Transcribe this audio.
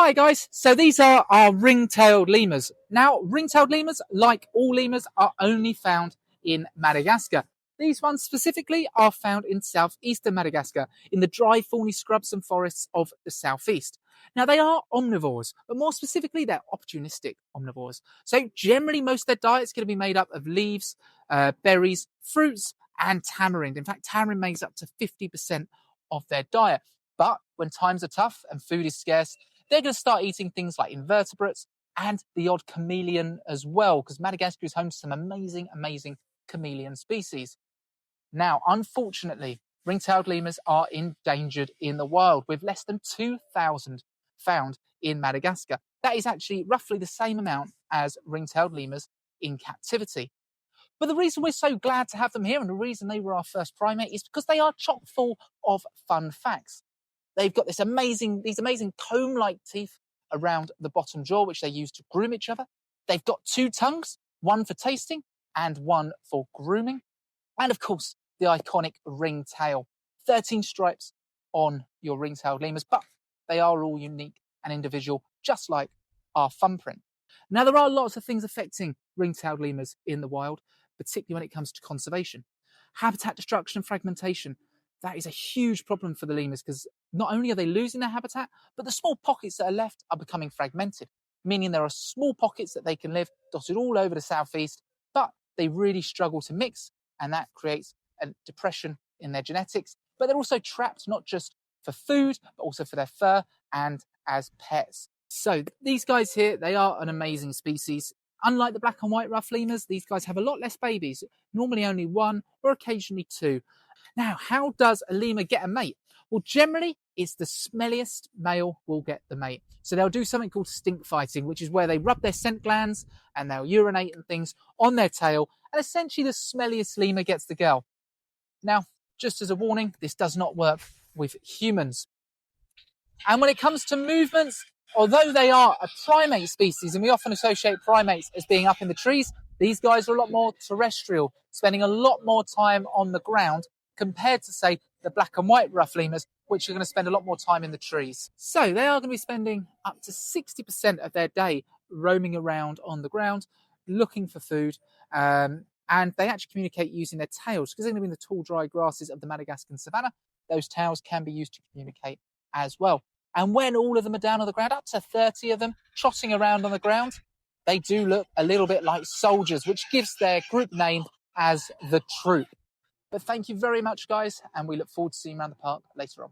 Hi guys, so these are our ring-tailed lemurs. Now, ring-tailed lemurs, like all lemurs, are only found in Madagascar. These ones specifically are found in southeastern Madagascar, in the dry thorny scrubs and forests of the southeast. Now, they are omnivores, but more specifically, they're opportunistic omnivores. So generally, most of their diet is going to be made up of leaves, berries, fruits, and tamarind. In fact, tamarind makes up to 50% of their diet. But when times are tough and food is scarce, they're going to start eating things like invertebrates and the odd chameleon as well, because Madagascar is home to some amazing chameleon species. Now, unfortunately, ring-tailed lemurs are endangered in the wild, with less than 2,000 found in Madagascar. That is actually roughly the same amount as ring-tailed lemurs in captivity. But the reason we're so glad to have them here, and the reason they were our first primate, is because they are chock full of fun facts. They've got these amazing comb-like teeth around the bottom jaw, which they use to groom each other. They've got 2 tongues, one for tasting and one for grooming. And of course, the iconic ring tail. 13 stripes on your ring-tailed lemurs, but they are all unique and individual, just like our thumbprint. Now, there are lots of things affecting ring-tailed lemurs in the wild, particularly when it comes to conservation. Habitat destruction and fragmentation. That is a huge problem for the lemurs because not only are they losing their habitat, but the small pockets that are left are becoming fragmented, meaning there are small pockets that they can live dotted all over the southeast, but they really struggle to mix, and that creates a depression in their genetics. But they're also trapped not just for food, but also for their fur and as pets. So these guys here, they are an amazing species. Unlike the black and white rough lemurs, these guys have a lot less babies, normally only 1 or occasionally 2. Now, how does a lemur get a mate? Well, generally, it's the smelliest male will get the mate. So they'll do something called stink fighting, which is where they rub their scent glands and they'll urinate and things on their tail, and essentially the smelliest lemur gets the girl. Now, just as a warning, this does not work with humans. And when it comes to movements, although they are a primate species, and we often associate primates as being up in the trees, these guys are a lot more terrestrial, spending a lot more time on the ground compared to, say, the black and white rough lemurs, which are going to spend a lot more time in the trees. So they are going to be spending up to 60% of their day roaming around on the ground, looking for food, and they actually communicate using their tails, because they're going to be in the tall, dry grasses of the Madagascan savanna. Those tails can be used to communicate as well. And when all of them are down on the ground, up to 30 of them trotting around on the ground, they do look a little bit like soldiers, which gives their group name as the Troop. But thank you very much, guys, and we look forward to seeing you around the park later on.